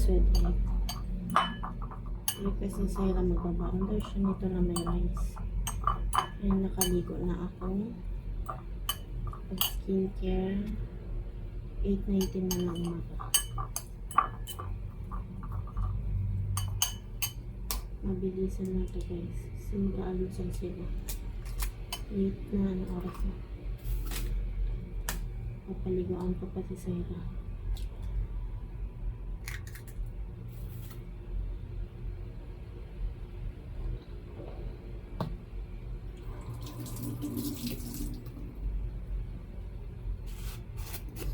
rice with egg. Request ni Sarah, magbabaon daw siya nito na may rice. Ayan, nakaligo na ako. Pag skincare, 8:19 na lang umaga. Mabilisan na ito guys. Sinag-aalusan sila. 8 na ang oras na. Papaliguan ko pa si Sarah.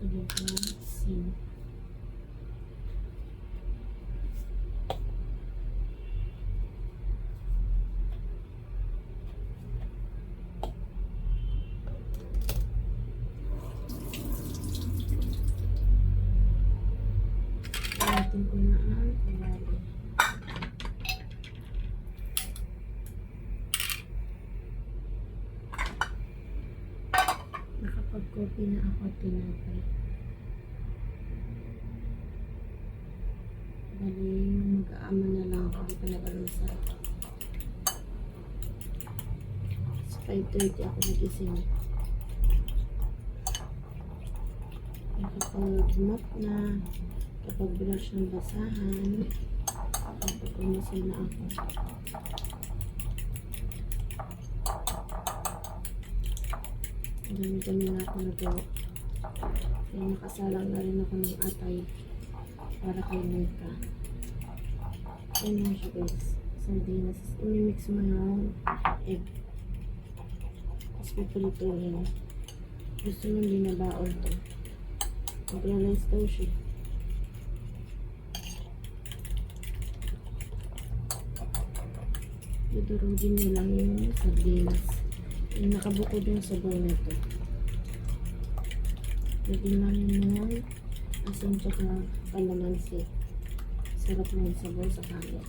Ulit na sin. Natin ko na ang kawali. Nakapag-copy na ako at tinapay. Bali, mag-aama na lang ako. Hindi pa nag-alusal. Sa 5:30 ako nagising. Nakapag-mop na. Kapag brush ng basahan, kapag umusal na ako. Dami-dami na ako nagawa. Kaya nakasalang na rin ako ng atay para kay Nika. Ayan na siya guys. Sardinas. Imimix mo yung egg. Tapos pupulituhin. Gusto nyo hindi na baon to. Mag-realize daw siya. Dudurugin nyo lang yung sardinas. Yung nakabukod yung sabaw nito. Lagyan lang yung asin tsaka kalamansi. Sarap na yung sabaw sa kanin.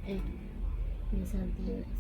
Eh, may sardinas.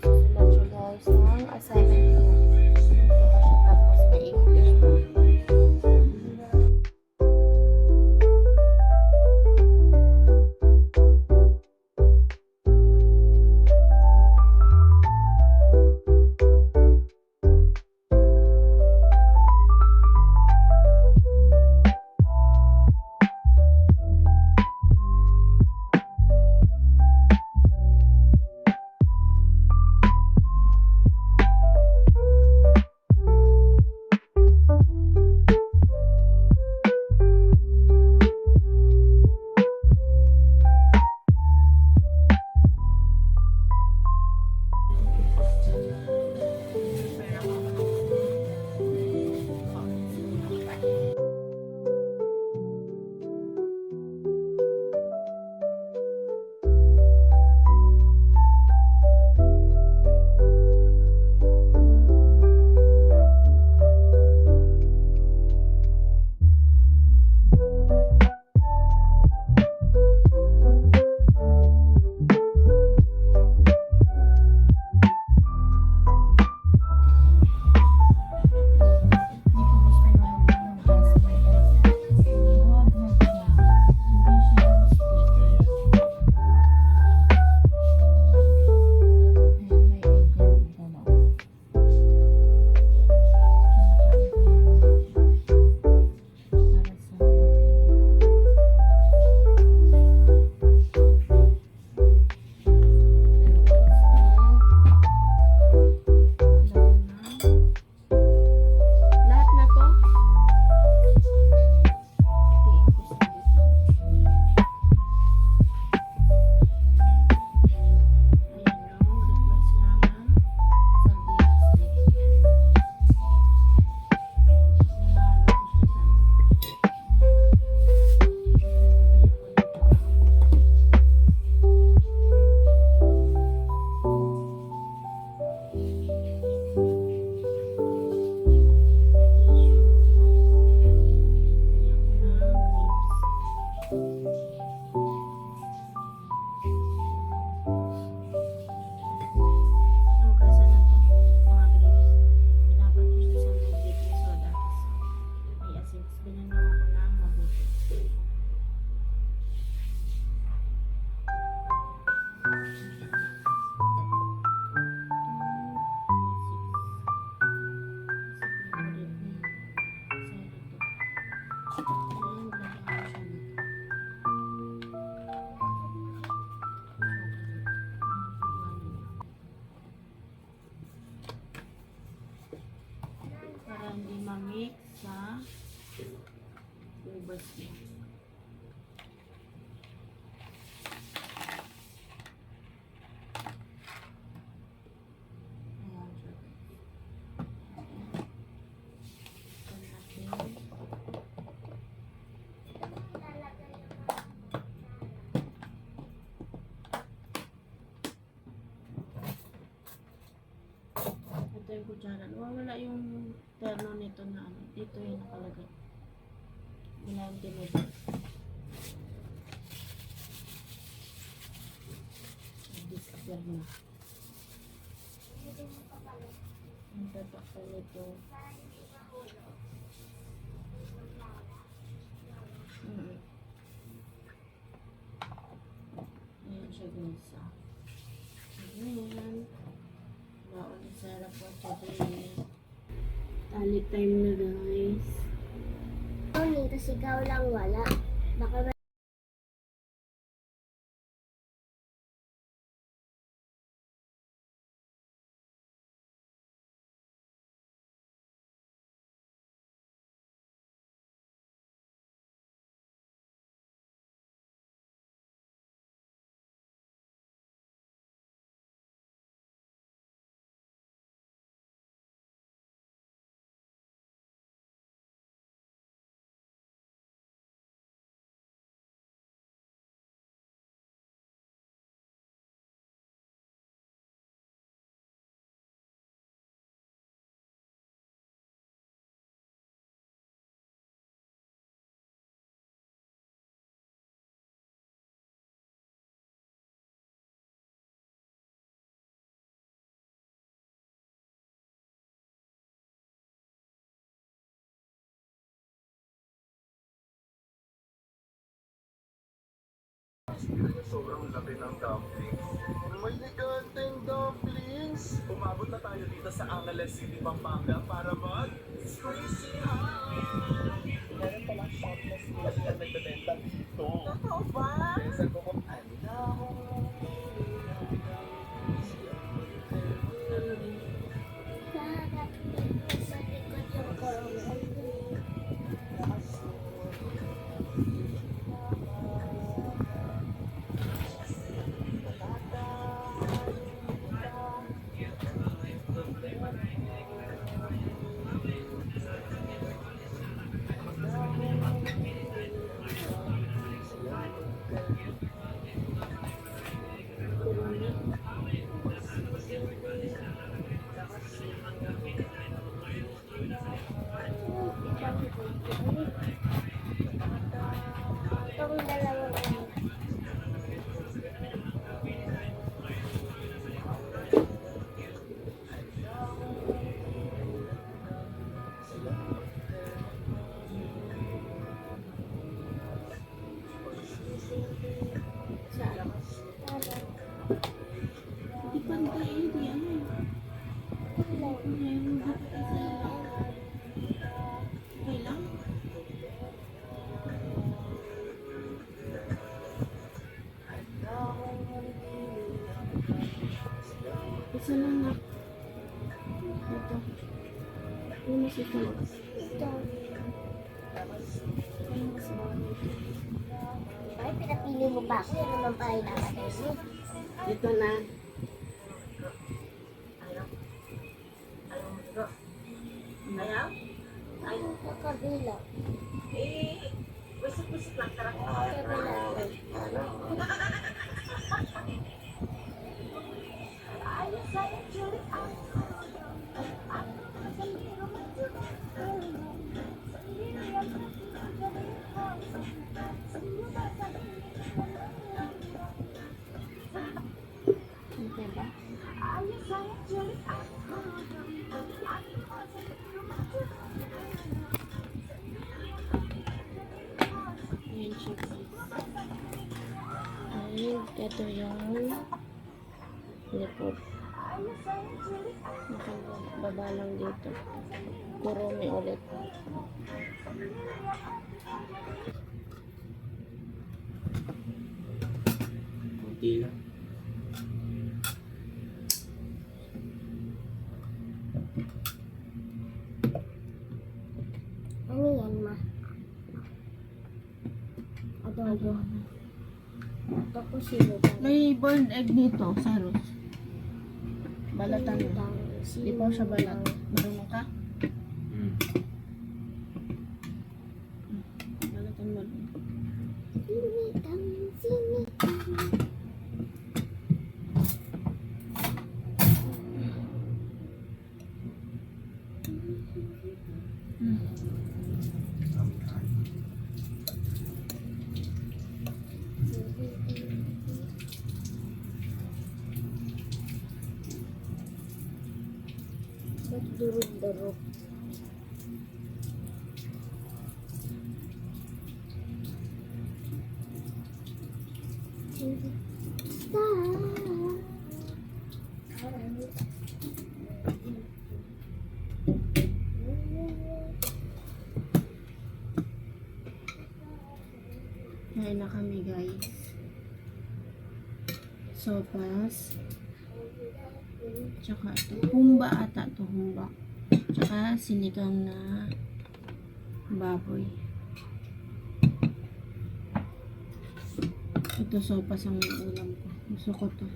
Susulat siya guys ng assignment ko. Hindi pa siya tapos, may English pa. Lahat na to. Itiin ko sa dito. Ayan o, request na na sardinas stick. Nahalo ko siya dyan. Nugasan na to, mga grapes. Binabat ko siya sa may baking soda. Tapos may asin. Tapos binanawan ko na mabuti. Para hindi ma-mix sa ubas mo. Ayan siya. Ito natin. Ito yung kutsara. Wala yung terno nito na ano. Dito yung nakalagay. Wala yung tinidor. Disappear na. Ang tatakpan nito. Ayan siya guys. Ayan. Baon ni Sarah po today. Tali time na guys. Tony, tapos ikaw lang wala. Baka sobrang laki ng dumplings. May liganteng dumplings! Umabot na tayo dito sa Angeles City, Pampanga para mag-squishy high! Meron palang shop na sila sila nagbebenta dito. Totoo ba? Minsan ko kung Sa likod yung koronel. Itong dalawang ano. Saan? Di pantay eh, di ano. Ngayon, dapat isa lang. Okay lang. Isa lang na. Ito. Ano mas ito? Ito. Ano mas bagay ito? Ay, pinapili mo pa ako. Yan naman pala yung dapat mo. Ito na. Ayun sa kabila. Kabila. Hintay ba? Ayan siya guys. Ay, ito yung likod. Nakababa lang dito. Kurumi ulit. Kunti lang. Ano yan, ma? Adobo. Tapos sinutan. May boiled egg dito, Saros. Balatan mo. Di pa siya balat. Marunong ka? Balatan mo. Sinitang, sinitang. Ba't durog-durog? Kain na kami guys. Sopas. Tsaka ito. Humba ata ito. Humba. Tsaka sinigang na baboy. Ito sopas ang ulam ko. Gusto ko to.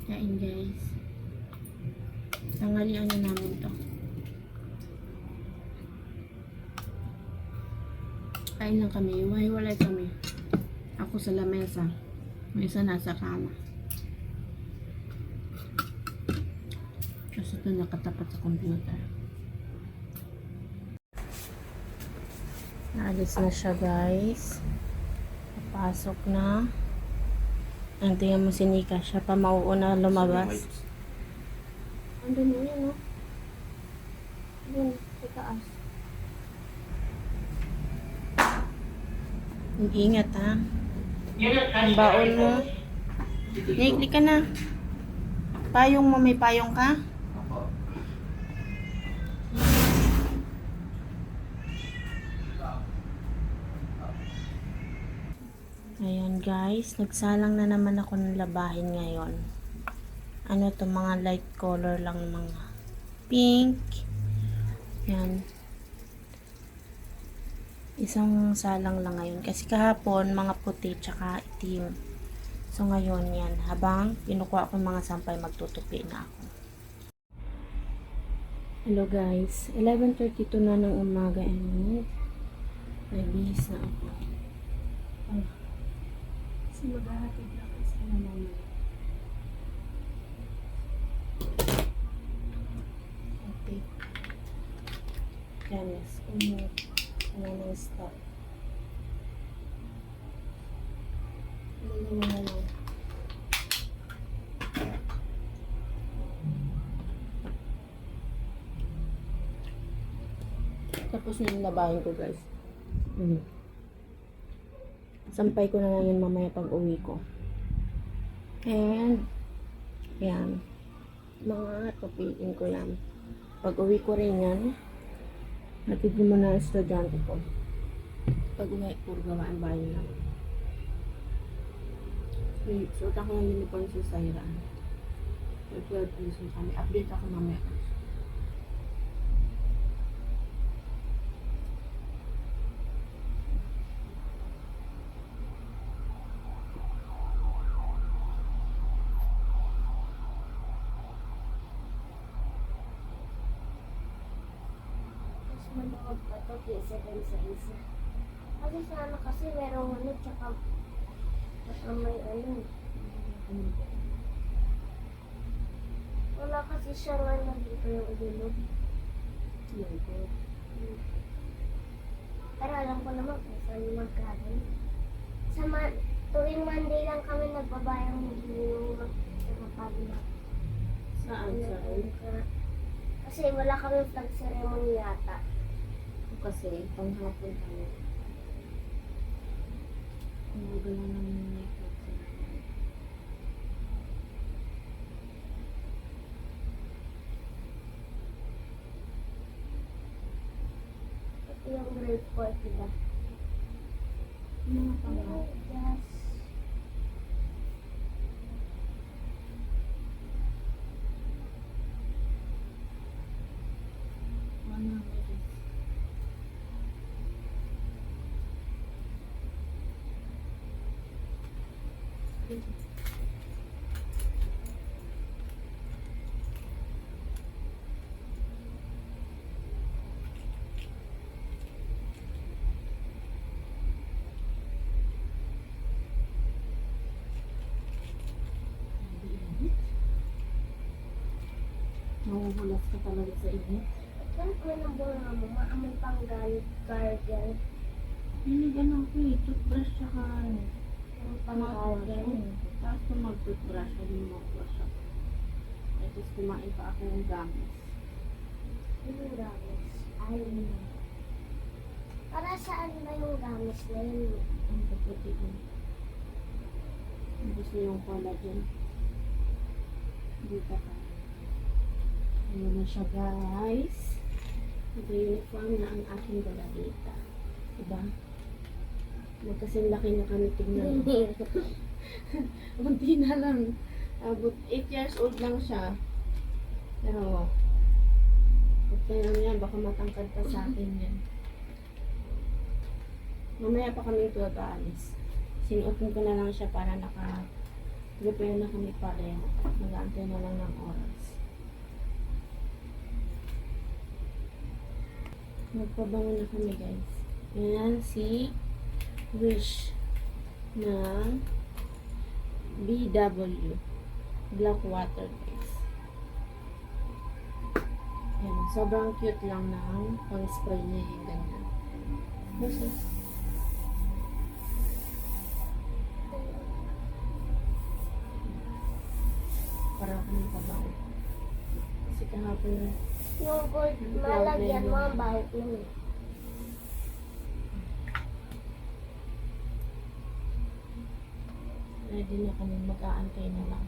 Kain guys. Tanghalian na namin to. Kain lang kami. Hiwa-hiwalay kami. Ako sa lamesa. May isa nasa kama. Kasi ito nakatapat sa computer. Naalis na siya guys. Papasok na. Ang tingnan mo si Nika. Siya pa mauuna lumabas. Andun mo yun, no? Dun, sa taas. Mag-ingat ha. Ang baon mo. Naigli ka na. Payong mo, may payong ka? Ayan guys, nagsalang na naman ako ng labahin ngayon. Ano to, mga light color lang, mga pink. Yan. Isang salang lang ngayon. Kasi kahapon, mga puti tsaka itim. So ngayon yan, habang pinukuha ko mga sampay, magtutupi na ako. Hello guys, 11:32 na ng umaga and nagbihis na ako. Kasi maghahatid na ako sa mamaya. Okay. Yes, ano ng stop. Ano na lang. Tapos na yung labahin ko guys. Sampay ko na lang yun mamaya pag uwi ko. And yan. Mga tupiin ko yan. Pag uwi ko rin yan, natid mo na ang estudyante ko. Pag uwi, puro gawaan bahay lang. Suot ako ng uniform sa Saira. 12 pesos kami. Update ako mamaya. Tapos manood pa to, kesa din sa isa. Kasi sana kasi merong ano, tsaka may ano. Wala kasi siya nga dito yung ilog. Pero alam ko naman kung saan yung magkaroon. Tuwing Monday lang kami nagbabayang yung magkakabila. Saan? Kasi wala kami flag ceremony yata. Kasi panghapon kami. Umaga lang namin may pagkakas. Ito yung grade 4, diba? Mga pala. Yes. Ano Nahuhulas ka talaga sa init. Yan po ng bunga mo, maamoy pang guardian. Hindi ganun ko eh. Toothbrush tsaka ano. Yung pang Mouthwash. guardian. Tapos kung mag-toothbrush, hindi mo mouthwash ako. Tapos kumain pa ako ng gamis. Yung gamis. Ay, para saan ba yung gamis na yun? Ang puputi ko. Gusto yung collagen. Dito pa. Ayan na siya guys. Nag-uniform na ang aking daladita. Diba? Magkasing laki na kami tignan. Unti na lang. Abot 8 years old lang siya. Pero, okay lang yan. Baka matangkad pa sa akin yan. Mamaya pa kami aalis. Sinuotin ko na lang siya para naka-prepare na kami pareho. Mag-aantay na lang ng oras. Magpabango na kami guys. Ayan si Wish na BW Black Water guys. Ayan, sobrang cute lang ng pang-spray niya yung ganyan. Basta. Para ako ng pabango. Kasi kahapon na Yung gold, malagyan mo ang bahit yun eh. Ready na kami, mag-aantay na lang.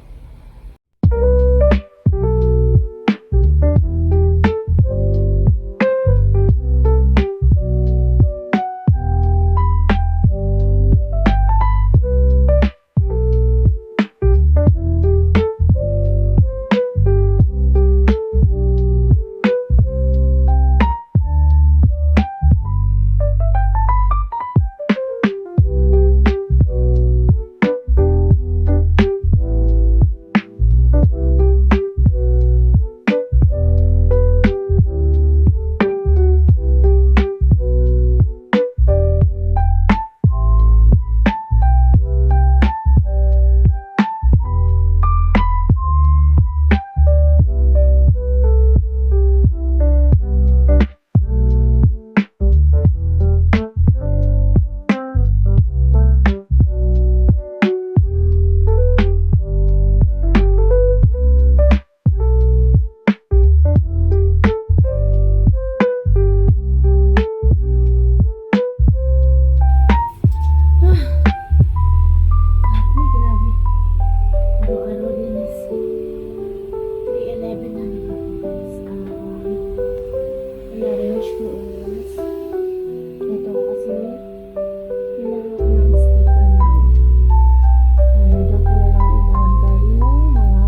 Ay, grabe. Araw-araw din is 3:11 na naman guys. Na-arrange ko is ito kasi kailangan ko ng sticker na dyan ko na lang ilagay yung mga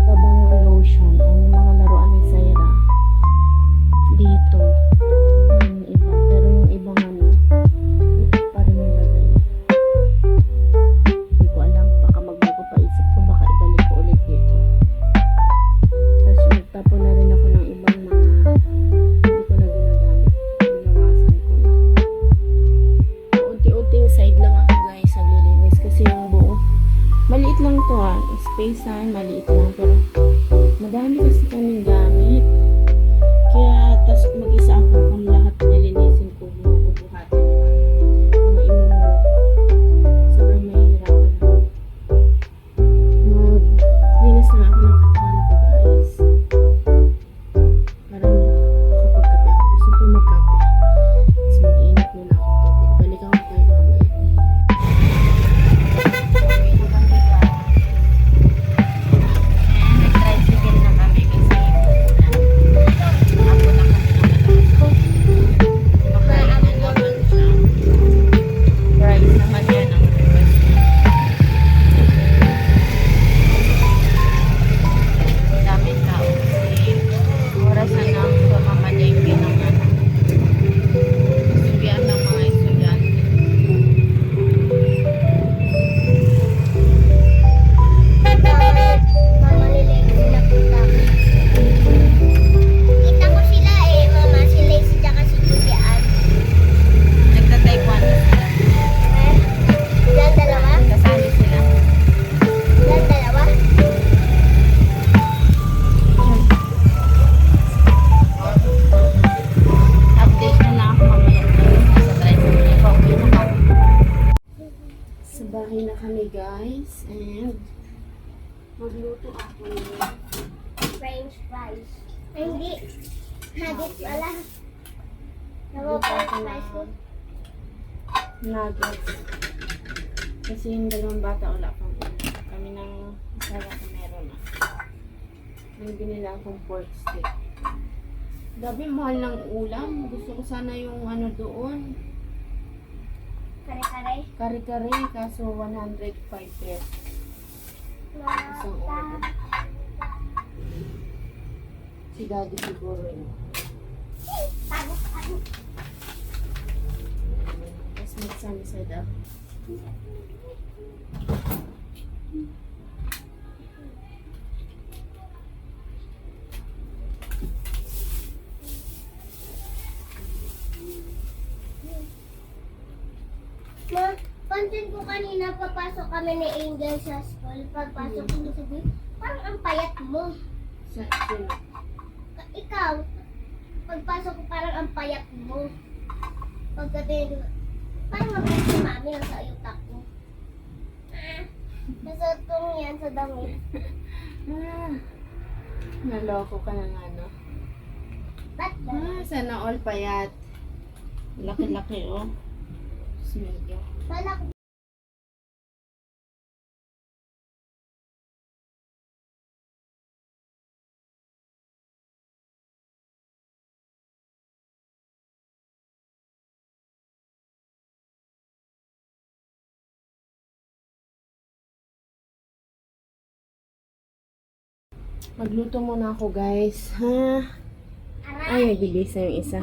pabangong lotion o yung mga laruan ni Zaira dito. Yung iba. Pero yung ibang ito pa rin nilagay. Hindi ko alam, baka magbago pa isip ko, baka ibalik ko ulit dito. Tapos nagtapon na rin ako ng ibang mga hindi ko na ginagamit. Binawasan ko na. Unti-unting side lang ako guys, naglilinis kasi yung buo. Maliit lang to space maliit lang, pero madami kasi kaming gamit. Kaya, tas mag-isa ako kung lahat nilinisin ko, bubuhatin ko. Mga imuno. Sobrang mahihirapan ako. Maglinis na ako ng katawan ko guys. Parang makapagkape ako. Gusto ko magkape. Tapos mag-iinit muna ako tubig. Balikan ko kayo mamaya. Nag-tricycle na kami kasi ako na kami ng madalas. Makainan naman siya. Rice naman yan ang request niya. Daming tao kasi orasan ng pamamalengke ng estudyante ng mga estudyante. Mamalilig sila punta. Kita ko sila mama. Si Lacey tsaka si Julian. Nagta-taekwondo sila. Yan dalawa? Kasali sila. Yan dalawa? Update na lang ako mamaya. Nasa tricycle. Pauwi na ako. Sa bahay na kami guys. And magluto ako ng French fries. Ay, hindi. Hadit pala. Nawa French fries ko. nuggets. Kasi yung dalawang bata wala pang ulam. Kami ng asawa ko meron na. May binila akong pork steak. Grabe, mahal ng ulam. Gusto ko sana yung ano doon. Kare-kare. Kare-kare, kaso 105 pesos. Isang order. Si daddy siguro yun. Pagod. Tapos mag-sunny side up. Ma, pansin ko kanina papasok kami ni Angel sa school. Pagpasok ko sabi, parang ang payat mo. Sino? Ikaw, pagpasok ko parang ang payat mo. Pagdating ko, parang mabait si mami lang sa utak ko. Nasuot ko yan sa damit. Naloko ka na nga, no? Ba't ba? Sana all payat. Laki-laki, oh. Smell ka. Balak Magluto muna ako guys. Ha? Ay, nagbibisa yung isa.